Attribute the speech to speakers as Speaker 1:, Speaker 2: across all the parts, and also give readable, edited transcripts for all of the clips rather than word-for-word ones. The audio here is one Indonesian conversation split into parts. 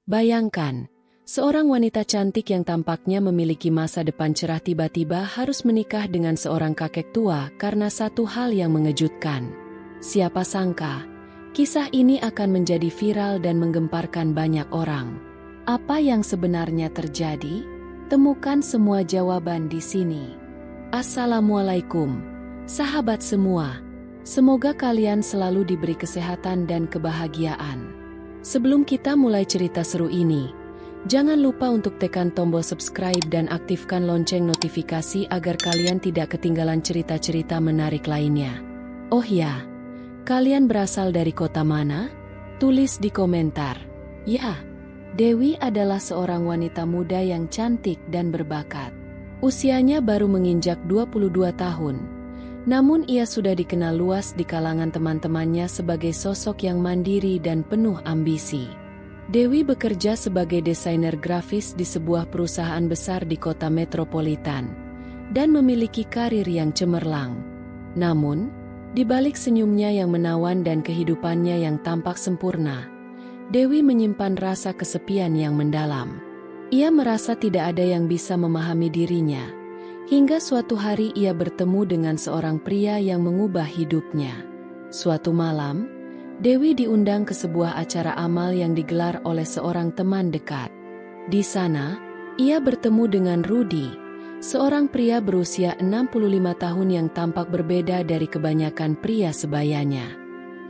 Speaker 1: Bayangkan, seorang wanita cantik yang tampaknya memiliki masa depan cerah tiba-tiba harus menikah dengan seorang kakek tua karena satu hal yang mengejutkan. Siapa sangka, kisah ini akan menjadi viral dan menggemparkan banyak orang. Apa yang sebenarnya terjadi? Temukan semua jawaban di sini. Assalamualaikum, sahabat semua. Semoga kalian selalu diberi kesehatan dan kebahagiaan. Sebelum kita mulai cerita seru ini, jangan lupa untuk tekan tombol subscribe dan aktifkan lonceng notifikasi agar kalian tidak ketinggalan cerita-cerita menarik lainnya. Oh ya, kalian berasal dari kota mana? Tulis di komentar. Ya, Dewi adalah seorang wanita muda yang cantik dan berbakat. Usianya baru menginjak 22 tahun. Namun ia sudah dikenal luas di kalangan teman-temannya sebagai sosok yang mandiri dan penuh ambisi. Dewi bekerja sebagai desainer grafis di sebuah perusahaan besar di kota metropolitan dan memiliki karir yang cemerlang. Namun, di balik senyumnya yang menawan dan kehidupannya yang tampak sempurna, Dewi menyimpan rasa kesepian yang mendalam. Ia merasa tidak ada yang bisa memahami dirinya. Hingga suatu hari ia bertemu dengan seorang pria yang mengubah hidupnya. Suatu malam, Dewi diundang ke sebuah acara amal yang digelar oleh seorang teman dekat. Di sana, ia bertemu dengan Rudy, seorang pria berusia 65 tahun yang tampak berbeda dari kebanyakan pria sebayanya.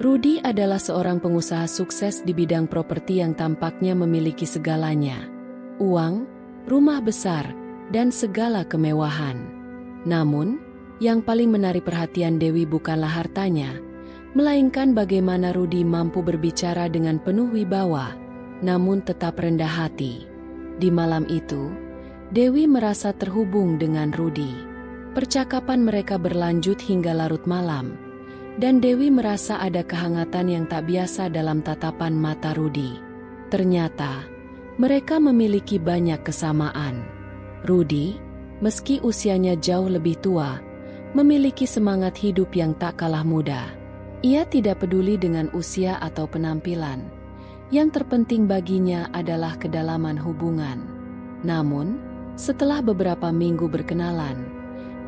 Speaker 1: Rudy adalah seorang pengusaha sukses di bidang properti yang tampaknya memiliki segalanya. Uang, rumah besar, dan segala kemewahan. Namun, yang paling menarik perhatian Dewi bukanlah hartanya, melainkan bagaimana Rudy mampu berbicara dengan penuh wibawa, namun tetap rendah hati. Di malam itu, Dewi merasa terhubung dengan Rudy. Percakapan mereka berlanjut hingga larut malam, dan Dewi merasa ada kehangatan yang tak biasa dalam tatapan mata Rudy. Ternyata, mereka memiliki banyak kesamaan. Rudy, meski usianya jauh lebih tua, memiliki semangat hidup yang tak kalah muda. Ia tidak peduli dengan usia atau penampilan. Yang terpenting baginya adalah kedalaman hubungan. Namun, setelah beberapa minggu berkenalan,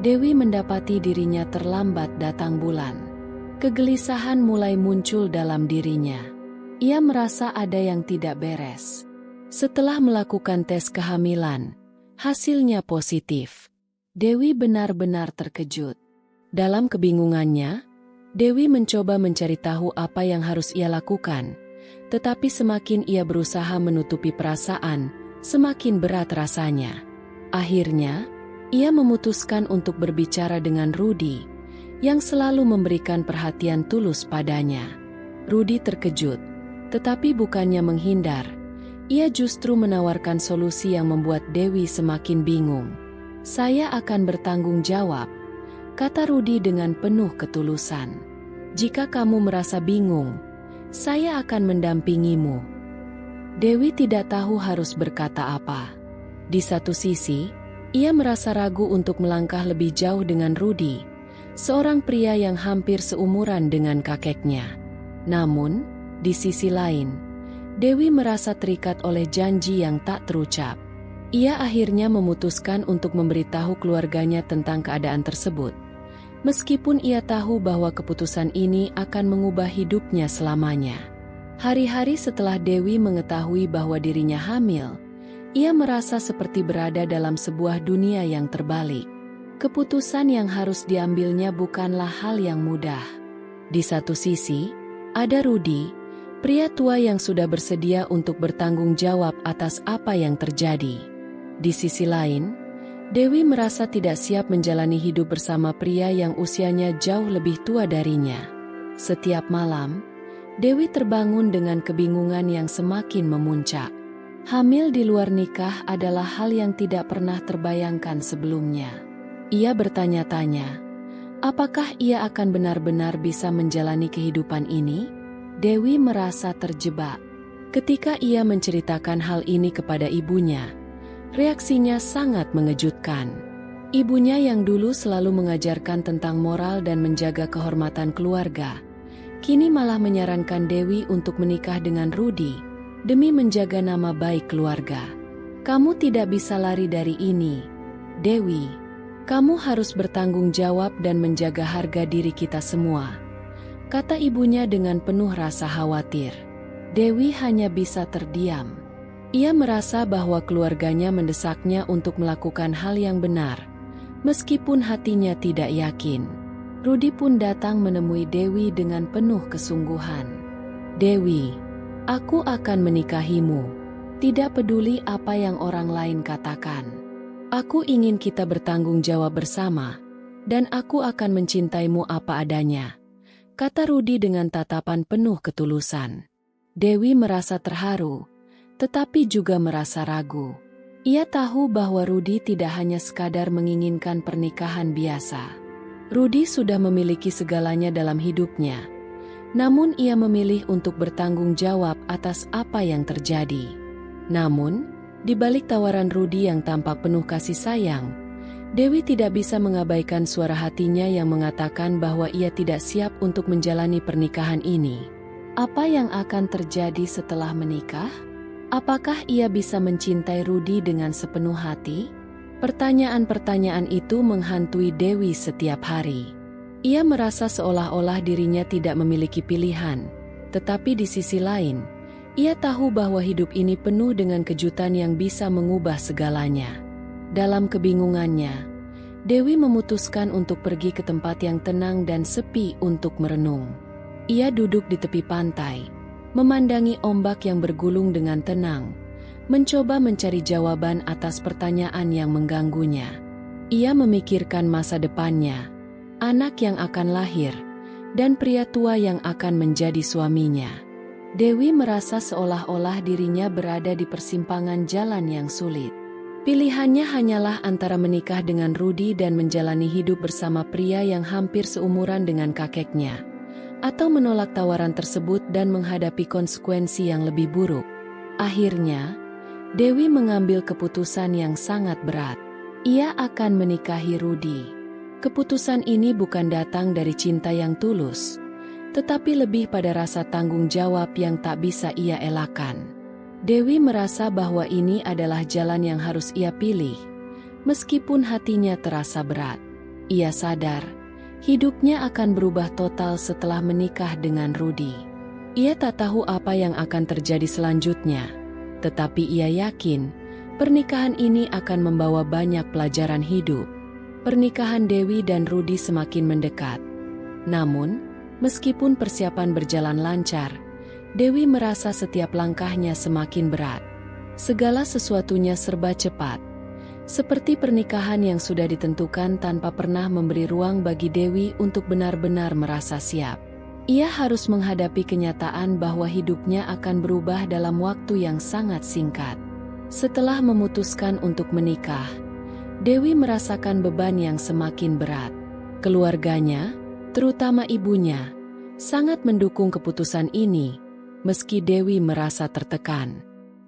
Speaker 1: Dewi mendapati dirinya terlambat datang bulan. Kegelisahan mulai muncul dalam dirinya. Ia merasa ada yang tidak beres. Setelah melakukan tes kehamilan, hasilnya positif. Dewi benar-benar terkejut. Dalam kebingungannya, Dewi mencoba mencari tahu apa yang harus ia lakukan. Tetapi semakin ia berusaha menutupi perasaan, semakin berat rasanya. Akhirnya, ia memutuskan untuk berbicara dengan Rudy, yang selalu memberikan perhatian tulus padanya. Rudy terkejut, tetapi bukannya menghindar. Ia justru menawarkan solusi yang membuat Dewi semakin bingung. "Saya akan bertanggung jawab," kata Rudy dengan penuh ketulusan. "Jika kamu merasa bingung, saya akan mendampingimu." Dewi tidak tahu harus berkata apa. Di satu sisi, ia merasa ragu untuk melangkah lebih jauh dengan Rudy, seorang pria yang hampir seumuran dengan kakeknya. Namun, di sisi lain, Dewi merasa terikat oleh janji yang tak terucap. Ia akhirnya memutuskan untuk memberitahu keluarganya tentang keadaan tersebut. Meskipun ia tahu bahwa keputusan ini akan mengubah hidupnya selamanya. Hari-hari setelah Dewi mengetahui bahwa dirinya hamil, ia merasa seperti berada dalam sebuah dunia yang terbalik. Keputusan yang harus diambilnya bukanlah hal yang mudah. Di satu sisi, ada Rudy, pria tua yang sudah bersedia untuk bertanggung jawab atas apa yang terjadi. Di sisi lain, Dewi merasa tidak siap menjalani hidup bersama pria yang usianya jauh lebih tua darinya. Setiap malam, Dewi terbangun dengan kebingungan yang semakin memuncak. Hamil di luar nikah adalah hal yang tidak pernah terbayangkan sebelumnya. Ia bertanya-tanya, apakah ia akan benar-benar bisa menjalani kehidupan ini? Dewi merasa terjebak. Ketika ia menceritakan hal ini kepada ibunya, reaksinya sangat mengejutkan. Ibunya yang dulu selalu mengajarkan tentang moral dan menjaga kehormatan keluarga, kini malah menyarankan Dewi untuk menikah dengan Rudy, demi menjaga nama baik keluarga. Kamu tidak bisa lari dari ini, Dewi. Kamu harus bertanggung jawab dan menjaga harga diri kita semua, kata ibunya dengan penuh rasa khawatir. Dewi hanya bisa terdiam. Ia merasa bahwa keluarganya mendesaknya untuk melakukan hal yang benar, meskipun hatinya tidak yakin. Rudi pun datang menemui Dewi dengan penuh kesungguhan. Dewi, aku akan menikahimu. Tidak peduli apa yang orang lain katakan. Aku ingin kita bertanggung jawab bersama, dan aku akan mencintaimu apa adanya, kata Rudi dengan tatapan penuh ketulusan. Dewi merasa terharu, tetapi juga merasa ragu. Ia tahu bahwa Rudi tidak hanya sekadar menginginkan pernikahan biasa. Rudi sudah memiliki segalanya dalam hidupnya, namun ia memilih untuk bertanggung jawab atas apa yang terjadi. Namun, di balik tawaran Rudi yang tampak penuh kasih sayang, Dewi tidak bisa mengabaikan suara hatinya yang mengatakan bahwa ia tidak siap untuk menjalani pernikahan ini. Apa yang akan terjadi setelah menikah? Apakah ia bisa mencintai Rudi dengan sepenuh hati? Pertanyaan-pertanyaan itu menghantui Dewi setiap hari. Ia merasa seolah-olah dirinya tidak memiliki pilihan, tetapi di sisi lain, ia tahu bahwa hidup ini penuh dengan kejutan yang bisa mengubah segalanya. Dalam kebingungannya, Dewi memutuskan untuk pergi ke tempat yang tenang dan sepi untuk merenung. Ia duduk di tepi pantai, memandangi ombak yang bergulung dengan tenang, mencoba mencari jawaban atas pertanyaan yang mengganggunya. Ia memikirkan masa depannya, anak yang akan lahir, dan pria tua yang akan menjadi suaminya. Dewi merasa seolah-olah dirinya berada di persimpangan jalan yang sulit. Pilihannya hanyalah antara menikah dengan Rudi dan menjalani hidup bersama pria yang hampir seumuran dengan kakeknya, atau menolak tawaran tersebut dan menghadapi konsekuensi yang lebih buruk. Akhirnya, Dewi mengambil keputusan yang sangat berat. Ia akan menikahi Rudi. Keputusan ini bukan datang dari cinta yang tulus, tetapi lebih pada rasa tanggung jawab yang tak bisa ia elakkan. Dewi merasa bahwa ini adalah jalan yang harus ia pilih, meskipun hatinya terasa berat. Ia sadar, hidupnya akan berubah total setelah menikah dengan Rudi. Ia tak tahu apa yang akan terjadi selanjutnya, tetapi ia yakin pernikahan ini akan membawa banyak pelajaran hidup. Pernikahan Dewi dan Rudi semakin mendekat. Namun, meskipun persiapan berjalan lancar, Dewi merasa setiap langkahnya semakin berat. Segala sesuatunya serba cepat, seperti pernikahan yang sudah ditentukan tanpa pernah memberi ruang bagi Dewi untuk benar-benar merasa siap. Ia harus menghadapi kenyataan bahwa hidupnya akan berubah dalam waktu yang sangat singkat. Setelah memutuskan untuk menikah, Dewi merasakan beban yang semakin berat. Keluarganya, terutama ibunya, sangat mendukung keputusan ini, meski Dewi merasa tertekan.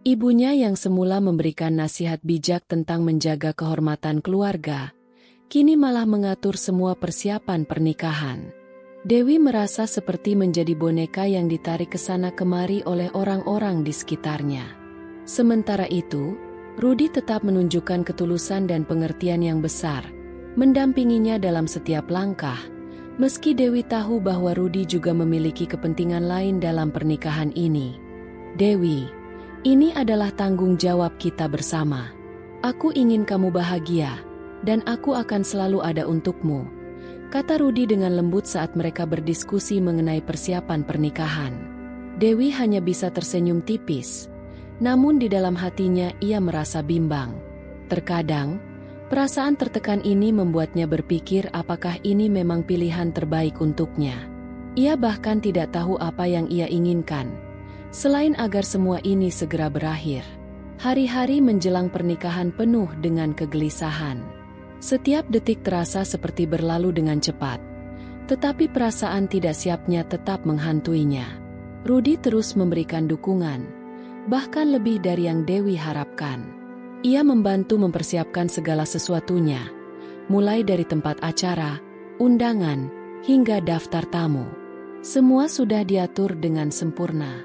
Speaker 1: Ibunya yang semula memberikan nasihat bijak tentang menjaga kehormatan keluarga, kini malah mengatur semua persiapan pernikahan. Dewi merasa seperti menjadi boneka yang ditarik ke sana kemari oleh orang-orang di sekitarnya. Sementara itu, Rudi tetap menunjukkan ketulusan dan pengertian yang besar, mendampinginya dalam setiap langkah, meski Dewi tahu bahwa Rudi juga memiliki kepentingan lain dalam pernikahan ini. Dewi, ini adalah tanggung jawab kita bersama. Aku ingin kamu bahagia, dan aku akan selalu ada untukmu, kata Rudi dengan lembut saat mereka berdiskusi mengenai persiapan pernikahan. Dewi hanya bisa tersenyum tipis, namun di dalam hatinya ia merasa bimbang. Terkadang, perasaan tertekan ini membuatnya berpikir apakah ini memang pilihan terbaik untuknya. Ia bahkan tidak tahu apa yang ia inginkan, selain agar semua ini segera berakhir. Hari-hari menjelang pernikahan penuh dengan kegelisahan. Setiap detik terasa seperti berlalu dengan cepat, tetapi perasaan tidak siapnya tetap menghantuinya. Rudi terus memberikan dukungan, bahkan lebih dari yang Dewi harapkan. Ia membantu mempersiapkan segala sesuatunya, mulai dari tempat acara, undangan, hingga daftar tamu. Semua sudah diatur dengan sempurna.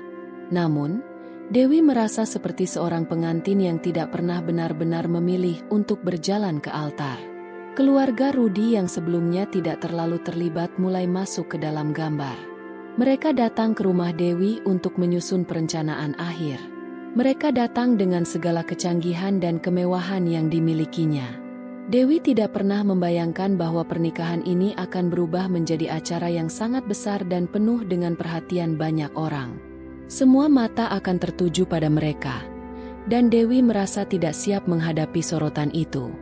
Speaker 1: Namun, Dewi merasa seperti seorang pengantin yang tidak pernah benar-benar memilih untuk berjalan ke altar. Keluarga Rudy yang sebelumnya tidak terlalu terlibat mulai masuk ke dalam gambar. Mereka datang ke rumah Dewi untuk menyusun perencanaan akhir. Mereka datang dengan segala kecanggihan dan kemewahan yang dimilikinya. Dewi tidak pernah membayangkan bahwa pernikahan ini akan berubah menjadi acara yang sangat besar dan penuh dengan perhatian banyak orang. Semua mata akan tertuju pada mereka, dan Dewi merasa tidak siap menghadapi sorotan itu.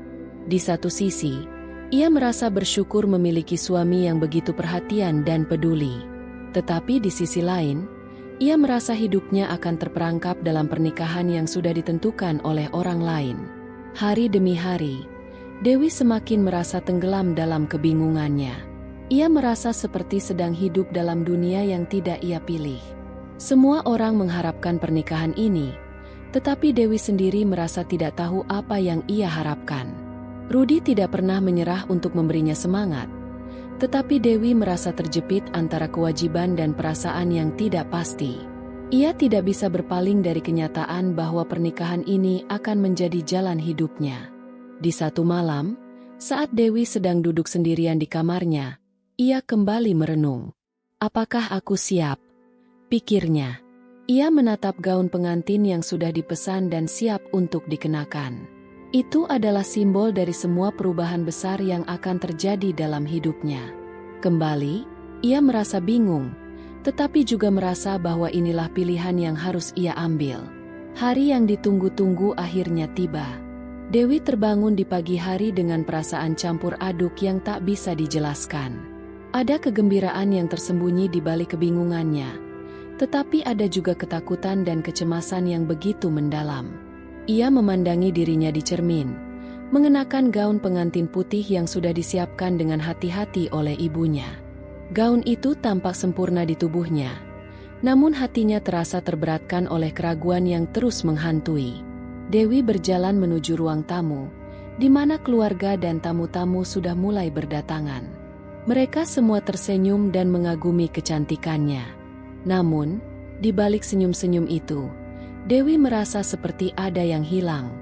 Speaker 1: Di satu sisi, ia merasa bersyukur memiliki suami yang begitu perhatian dan peduli. Tetapi di sisi lain, ia merasa hidupnya akan terperangkap dalam pernikahan yang sudah ditentukan oleh orang lain. Hari demi hari, Dewi semakin merasa tenggelam dalam kebingungannya. Ia merasa seperti sedang hidup dalam dunia yang tidak ia pilih. Semua orang mengharapkan pernikahan ini, tetapi Dewi sendiri merasa tidak tahu apa yang ia harapkan. Rudy tidak pernah menyerah untuk memberinya semangat, tetapi Dewi merasa terjepit antara kewajiban dan perasaan yang tidak pasti. Ia tidak bisa berpaling dari kenyataan bahwa pernikahan ini akan menjadi jalan hidupnya. Di satu malam, saat Dewi sedang duduk sendirian di kamarnya, ia kembali merenung. Apakah aku siap? Pikirnya. Ia menatap gaun pengantin yang sudah dipesan dan siap untuk dikenakan. Itu adalah simbol dari semua perubahan besar yang akan terjadi dalam hidupnya. Kembali, ia merasa bingung, tetapi juga merasa bahwa inilah pilihan yang harus ia ambil. Hari yang ditunggu-tunggu akhirnya tiba. Dewi terbangun di pagi hari dengan perasaan campur aduk yang tak bisa dijelaskan. Ada kegembiraan yang tersembunyi di balik kebingungannya, tetapi ada juga ketakutan dan kecemasan yang begitu mendalam. Ia memandangi dirinya di cermin, mengenakan gaun pengantin putih yang sudah disiapkan dengan hati-hati oleh ibunya. Gaun itu tampak sempurna di tubuhnya, namun hatinya terasa terberatkan oleh keraguan yang terus menghantui. Dewi berjalan menuju ruang tamu, di mana keluarga dan tamu-tamu sudah mulai berdatangan. Mereka semua tersenyum dan mengagumi kecantikannya. Namun, di balik senyum-senyum itu, Dewi merasa seperti ada yang hilang.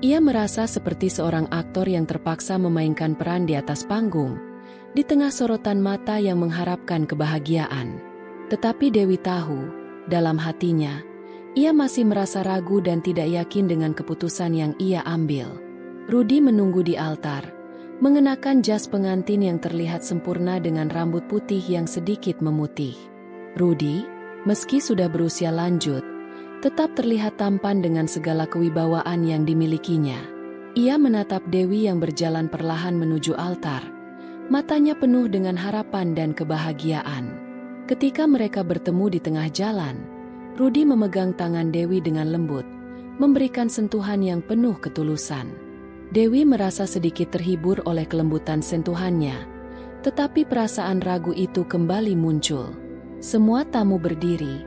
Speaker 1: Ia merasa seperti seorang aktor yang terpaksa memainkan peran di atas panggung, di tengah sorotan mata yang mengharapkan kebahagiaan. Tetapi Dewi tahu, dalam hatinya, ia masih merasa ragu dan tidak yakin dengan keputusan yang ia ambil. Rudy menunggu di altar, mengenakan jas pengantin yang terlihat sempurna dengan rambut putih yang sedikit memutih. Rudy, meski sudah berusia lanjut, tetap terlihat tampan dengan segala kewibawaan yang dimilikinya. Ia menatap Dewi yang berjalan perlahan menuju altar, matanya penuh dengan harapan dan kebahagiaan. Ketika mereka bertemu di tengah jalan, Rudy memegang tangan Dewi dengan lembut, memberikan sentuhan yang penuh ketulusan. Dewi merasa sedikit terhibur oleh kelembutan sentuhannya, tetapi perasaan ragu itu kembali muncul. Semua tamu berdiri,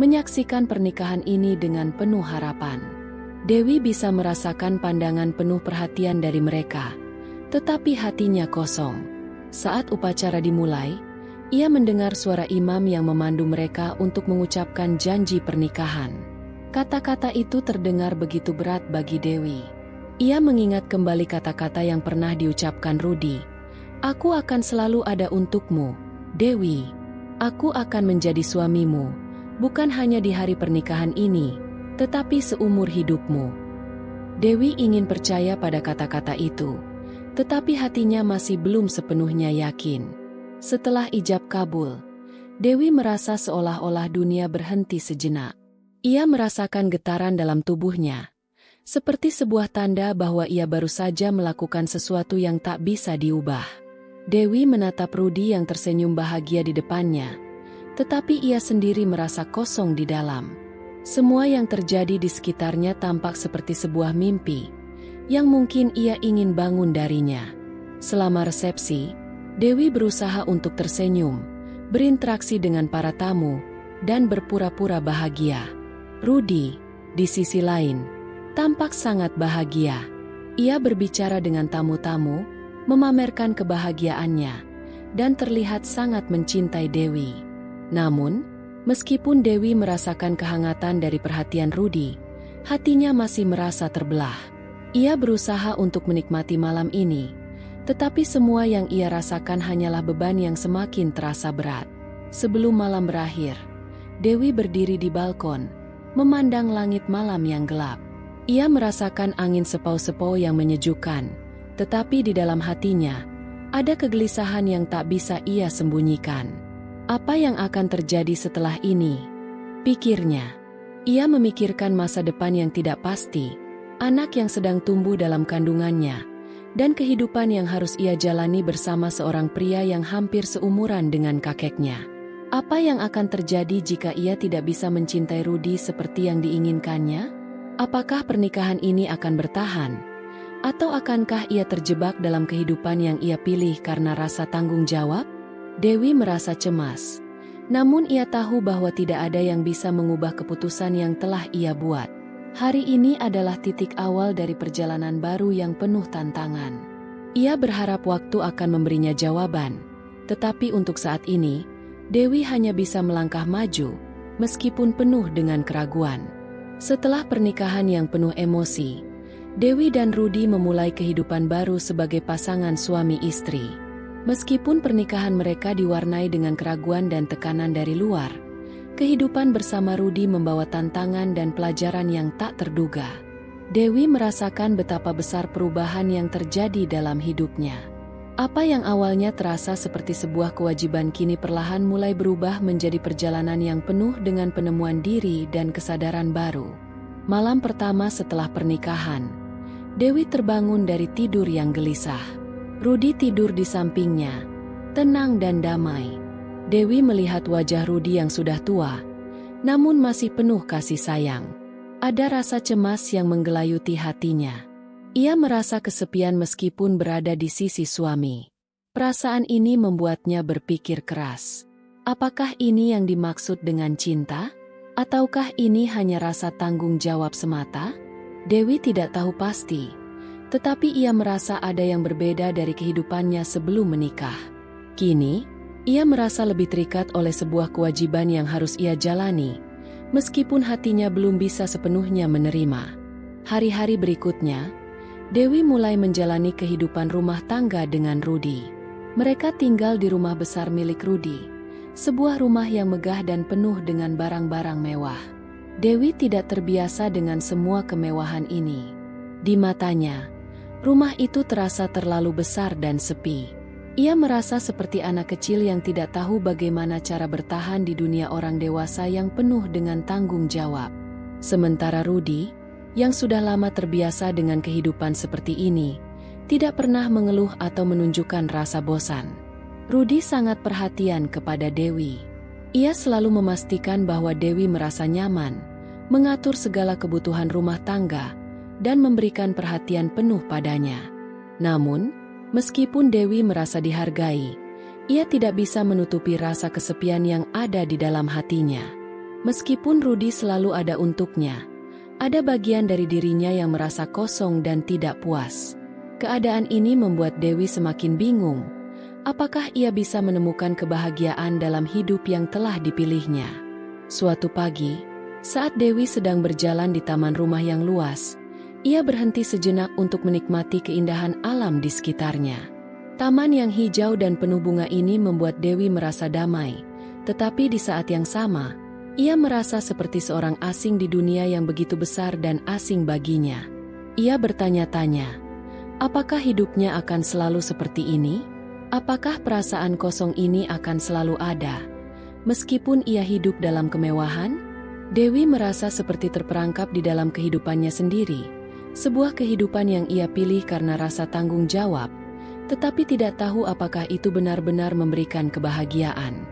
Speaker 1: menyaksikan pernikahan ini dengan penuh harapan. Dewi bisa merasakan pandangan penuh perhatian dari mereka, tetapi hatinya kosong. Saat upacara dimulai, ia mendengar suara imam yang memandu mereka untuk mengucapkan janji pernikahan. Kata-kata itu terdengar begitu berat bagi Dewi. Ia mengingat kembali kata-kata yang pernah diucapkan Rudy. Aku akan selalu ada untukmu, Dewi. Aku akan menjadi suamimu, bukan hanya di hari pernikahan ini, tetapi seumur hidupmu. Dewi ingin percaya pada kata-kata itu, tetapi hatinya masih belum sepenuhnya yakin. Setelah ijab kabul, Dewi merasa seolah-olah dunia berhenti sejenak. Ia merasakan getaran dalam tubuhnya, seperti sebuah tanda bahwa ia baru saja melakukan sesuatu yang tak bisa diubah. Dewi menatap Rudy yang tersenyum bahagia di depannya, tetapi ia sendiri merasa kosong di dalam. Semua yang terjadi di sekitarnya tampak seperti sebuah mimpi, yang mungkin ia ingin bangun darinya. Selama resepsi, Dewi berusaha untuk tersenyum, berinteraksi dengan para tamu, dan berpura-pura bahagia. Rudy, di sisi lain, tampak sangat bahagia. Ia berbicara dengan tamu-tamu, memamerkan kebahagiaannya, dan terlihat sangat mencintai Dewi. Namun, Meskipun Dewi merasakan kehangatan dari perhatian Rudy, hatinya masih merasa terbelah. Ia berusaha untuk menikmati malam ini, tetapi semua yang ia rasakan hanyalah beban yang semakin terasa berat. Sebelum malam berakhir, Dewi berdiri di balkon, memandang langit malam yang gelap. Ia merasakan angin sepau-sepau yang menyejukkan, tetapi di dalam hatinya, ada kegelisahan yang tak bisa ia sembunyikan. Apa yang akan terjadi setelah ini? Pikirnya. Ia memikirkan masa depan yang tidak pasti, anak yang sedang tumbuh dalam kandungannya, dan kehidupan yang harus ia jalani bersama seorang pria yang hampir seumuran dengan kakeknya. Apa yang akan terjadi jika ia tidak bisa mencintai Rudy seperti yang diinginkannya? Apakah pernikahan ini akan bertahan? Atau akankah ia terjebak dalam kehidupan yang ia pilih karena rasa tanggung jawab? Dewi merasa cemas. Namun ia tahu bahwa tidak ada yang bisa mengubah keputusan yang telah ia buat. Hari ini adalah titik awal dari perjalanan baru yang penuh tantangan. Ia berharap waktu akan memberinya jawaban. Tetapi untuk saat ini, Dewi hanya bisa melangkah maju, meskipun penuh dengan keraguan. Setelah pernikahan yang penuh emosi, Dewi dan Rudy memulai kehidupan baru sebagai pasangan suami istri. Meskipun pernikahan mereka diwarnai dengan keraguan dan tekanan dari luar, kehidupan bersama Rudy membawa tantangan dan pelajaran yang tak terduga. Dewi merasakan betapa besar perubahan yang terjadi dalam hidupnya. Apa yang awalnya terasa seperti sebuah kewajiban kini perlahan mulai berubah menjadi perjalanan yang penuh dengan penemuan diri dan kesadaran baru. Malam pertama setelah pernikahan, Dewi terbangun dari tidur yang gelisah. Rudy tidur di sampingnya, tenang dan damai. Dewi melihat wajah Rudy yang sudah tua, namun masih penuh kasih sayang. Ada rasa cemas yang menggelayuti hatinya. Ia merasa kesepian meskipun berada di sisi suami. Perasaan ini membuatnya berpikir keras. Apakah ini yang dimaksud dengan cinta? Ataukah ini hanya rasa tanggung jawab semata? Dewi tidak tahu pasti. Tetapi ia merasa ada yang berbeda dari kehidupannya sebelum menikah. Kini, ia merasa lebih terikat oleh sebuah kewajiban yang harus ia jalani, meskipun hatinya belum bisa sepenuhnya menerima. Hari-hari berikutnya, Dewi mulai menjalani kehidupan rumah tangga dengan Rudy. Mereka tinggal di rumah besar milik Rudy, sebuah rumah yang megah dan penuh dengan barang-barang mewah. Dewi tidak terbiasa dengan semua kemewahan ini. Di matanya, rumah itu terasa terlalu besar dan sepi. Ia merasa seperti anak kecil yang tidak tahu bagaimana cara bertahan di dunia orang dewasa yang penuh dengan tanggung jawab. Sementara Rudy, yang sudah lama terbiasa dengan kehidupan seperti ini, tidak pernah mengeluh atau menunjukkan rasa bosan. Rudy sangat perhatian kepada Dewi. Ia selalu memastikan bahwa Dewi merasa nyaman, mengatur segala kebutuhan rumah tangga, dan memberikan perhatian penuh padanya. Namun, meskipun Dewi merasa dihargai, ia tidak bisa menutupi rasa kesepian yang ada di dalam hatinya. Meskipun Rudy selalu ada untuknya, ada bagian dari dirinya yang merasa kosong dan tidak puas. Keadaan ini membuat Dewi semakin bingung. Apakah ia bisa menemukan kebahagiaan dalam hidup yang telah dipilihnya? Suatu pagi, saat Dewi sedang berjalan di taman rumah yang luas, ia berhenti sejenak untuk menikmati keindahan alam di sekitarnya. Taman yang hijau dan penuh bunga ini membuat Dewi merasa damai, tetapi di saat yang sama, ia merasa seperti seorang asing di dunia yang begitu besar dan asing baginya. Ia bertanya-tanya, apakah hidupnya akan selalu seperti ini? Apakah perasaan kosong ini akan selalu ada? Meskipun ia hidup dalam kemewahan, Dewi merasa seperti terperangkap di dalam kehidupannya sendiri. Sebuah kehidupan yang ia pilih karena rasa tanggung jawab, tetapi tidak tahu apakah itu benar-benar memberikan kebahagiaan.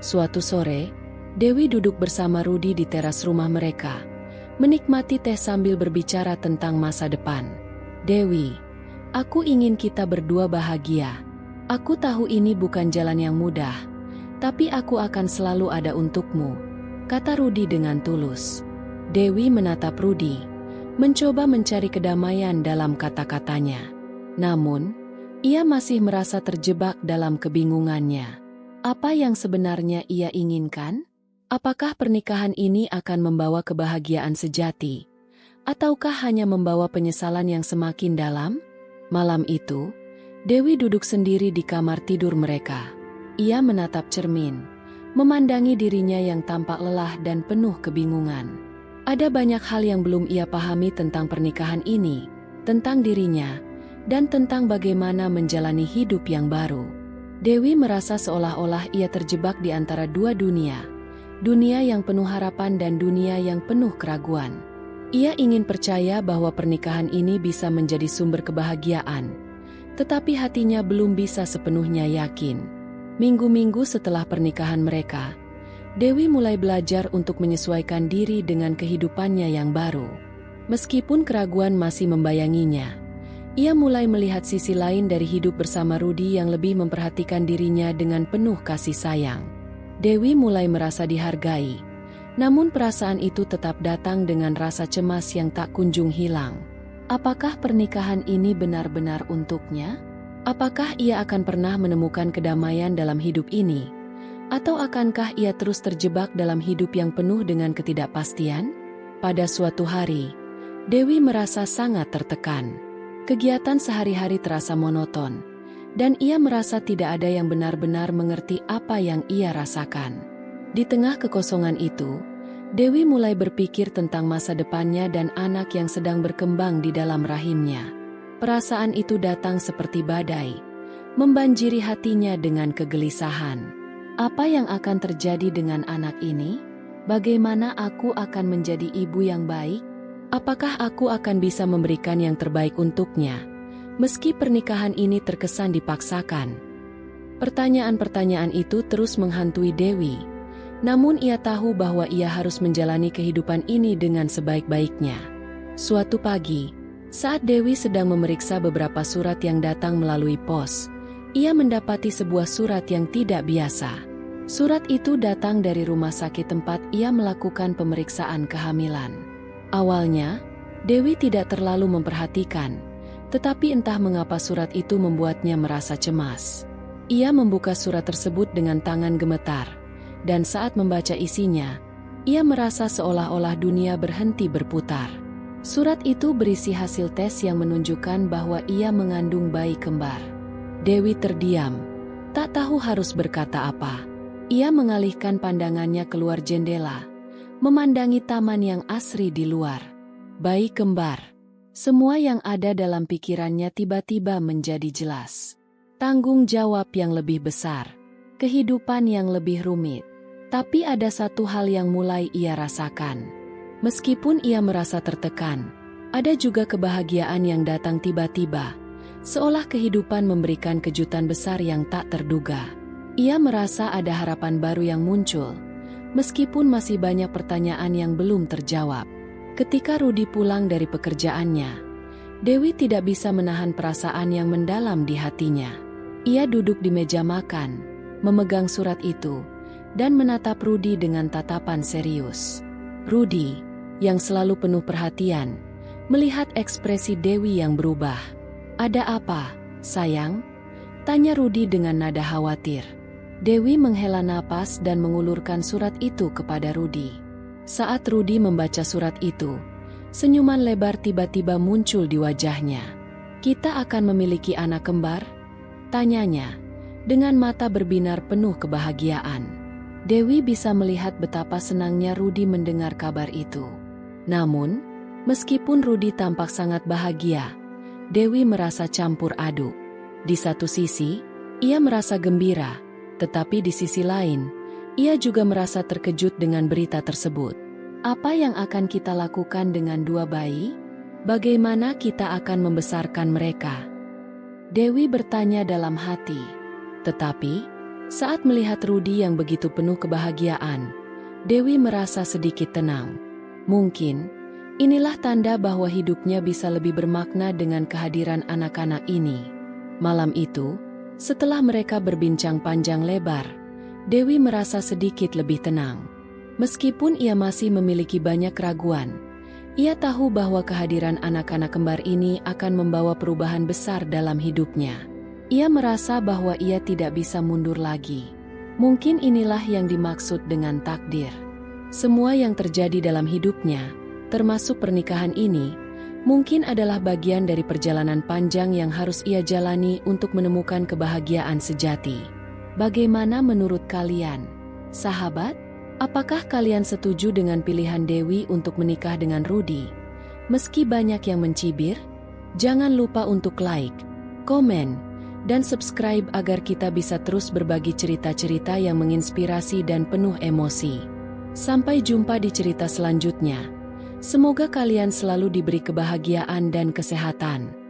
Speaker 1: Suatu sore, Dewi duduk bersama Rudy di teras rumah mereka, menikmati teh sambil berbicara tentang masa depan. Dewi, aku ingin kita berdua bahagia. Aku tahu ini bukan jalan yang mudah, tapi aku akan selalu ada untukmu, kata Rudy dengan tulus. Dewi menatap Rudy, mencoba mencari kedamaian dalam kata-katanya. Namun, ia masih merasa terjebak dalam kebingungannya. Apa yang sebenarnya ia inginkan? Apakah pernikahan ini akan membawa kebahagiaan sejati, ataukah hanya membawa penyesalan yang semakin dalam? Malam itu, Dewi duduk sendiri di kamar tidur mereka. Ia menatap cermin, memandangi dirinya yang tampak lelah dan penuh kebingungan. Ada banyak hal yang belum ia pahami tentang pernikahan ini, tentang dirinya, dan tentang bagaimana menjalani hidup yang baru. Dewi merasa seolah-olah ia terjebak di antara dua dunia. Dunia yang penuh harapan dan dunia yang penuh keraguan. Ia ingin percaya bahwa pernikahan ini bisa menjadi sumber kebahagiaan, tetapi hatinya belum bisa sepenuhnya yakin. Minggu-minggu setelah pernikahan mereka, Dewi mulai belajar untuk menyesuaikan diri dengan kehidupannya yang baru. Meskipun keraguan masih membayanginya, ia mulai melihat sisi lain dari hidup bersama Rudi yang lebih memperhatikan dirinya dengan penuh kasih sayang. Dewi mulai merasa dihargai, namun perasaan itu tetap datang dengan rasa cemas yang tak kunjung hilang. Apakah pernikahan ini benar-benar untuknya? Apakah ia akan pernah menemukan kedamaian dalam hidup ini? Atau akankah ia terus terjebak dalam hidup yang penuh dengan ketidakpastian? Pada suatu hari, Dewi merasa sangat tertekan. Kegiatan sehari-hari terasa monoton, dan ia merasa tidak ada yang benar-benar mengerti apa yang ia rasakan. Di tengah kekosongan itu, Dewi mulai berpikir tentang masa depannya dan anak yang sedang berkembang di dalam rahimnya. Perasaan itu datang seperti badai, membanjiri hatinya dengan kegelisahan. Apa yang akan terjadi dengan anak ini? Bagaimana aku akan menjadi ibu yang baik? Apakah aku akan bisa memberikan yang terbaik untuknya? Meski pernikahan ini terkesan dipaksakan. Pertanyaan-pertanyaan itu terus menghantui Dewi. Namun ia tahu bahwa ia harus menjalani kehidupan ini dengan sebaik-baiknya. Suatu pagi, saat Dewi sedang memeriksa beberapa surat yang datang melalui pos, ia mendapati sebuah surat yang tidak biasa. Surat itu datang dari rumah sakit tempat ia melakukan pemeriksaan kehamilan. Awalnya, Dewi tidak terlalu memperhatikan, tetapi entah mengapa surat itu membuatnya merasa cemas. Ia membuka surat tersebut dengan tangan gemetar, dan saat membaca isinya, ia merasa seolah-olah dunia berhenti berputar. Surat itu berisi hasil tes yang menunjukkan bahwa ia mengandung bayi kembar. Dewi terdiam, tak tahu harus berkata apa. Ia mengalihkan pandangannya keluar jendela, memandangi taman yang asri di luar. Bayi kembar. Semua yang ada dalam pikirannya tiba-tiba menjadi jelas. Tanggung jawab yang lebih besar, kehidupan yang lebih rumit. Tapi ada satu hal yang mulai ia rasakan. Meskipun ia merasa tertekan, ada juga kebahagiaan yang datang tiba-tiba, seolah kehidupan memberikan kejutan besar yang tak terduga. Ia merasa ada harapan baru yang muncul, meskipun masih banyak pertanyaan yang belum terjawab. Ketika Rudi pulang dari pekerjaannya, Dewi tidak bisa menahan perasaan yang mendalam di hatinya. Ia duduk di meja makan, memegang surat itu, dan menatap Rudi dengan tatapan serius. Rudi, yang selalu penuh perhatian, melihat ekspresi Dewi yang berubah. "Ada apa, sayang?" tanya Rudi dengan nada khawatir. Dewi menghela napas dan mengulurkan surat itu kepada Rudi. Saat Rudi membaca surat itu, senyuman lebar tiba-tiba muncul di wajahnya. "Kita akan memiliki anak kembar?" tanyanya, dengan mata berbinar penuh kebahagiaan. Dewi bisa melihat betapa senangnya Rudi mendengar kabar itu. Namun, meskipun Rudi tampak sangat bahagia, Dewi merasa campur aduk. Di satu sisi, ia merasa gembira, tetapi di sisi lain, ia juga merasa terkejut dengan berita tersebut. Apa yang akan kita lakukan dengan dua bayi? Bagaimana kita akan membesarkan mereka? Dewi bertanya dalam hati. Tetapi, saat melihat Rudi yang begitu penuh kebahagiaan, Dewi merasa sedikit tenang. Mungkin, inilah tanda bahwa hidupnya bisa lebih bermakna dengan kehadiran anak-anak ini. Malam itu, setelah mereka berbincang panjang lebar, Dewi merasa sedikit lebih tenang. Meskipun ia masih memiliki banyak keraguan, ia tahu bahwa kehadiran anak-anak kembar ini akan membawa perubahan besar dalam hidupnya. Ia merasa bahwa ia tidak bisa mundur lagi. Mungkin inilah yang dimaksud dengan takdir. Semua yang terjadi dalam hidupnya, termasuk pernikahan ini, mungkin adalah bagian dari perjalanan panjang yang harus ia jalani untuk menemukan kebahagiaan sejati. Bagaimana menurut kalian, sahabat? Apakah kalian setuju dengan pilihan Dewi untuk menikah dengan Rudy? Meski banyak yang mencibir, jangan lupa untuk like, komen, dan subscribe agar kita bisa terus berbagi cerita-cerita yang menginspirasi dan penuh emosi. Sampai jumpa di cerita selanjutnya. Semoga kalian selalu diberi kebahagiaan dan kesehatan.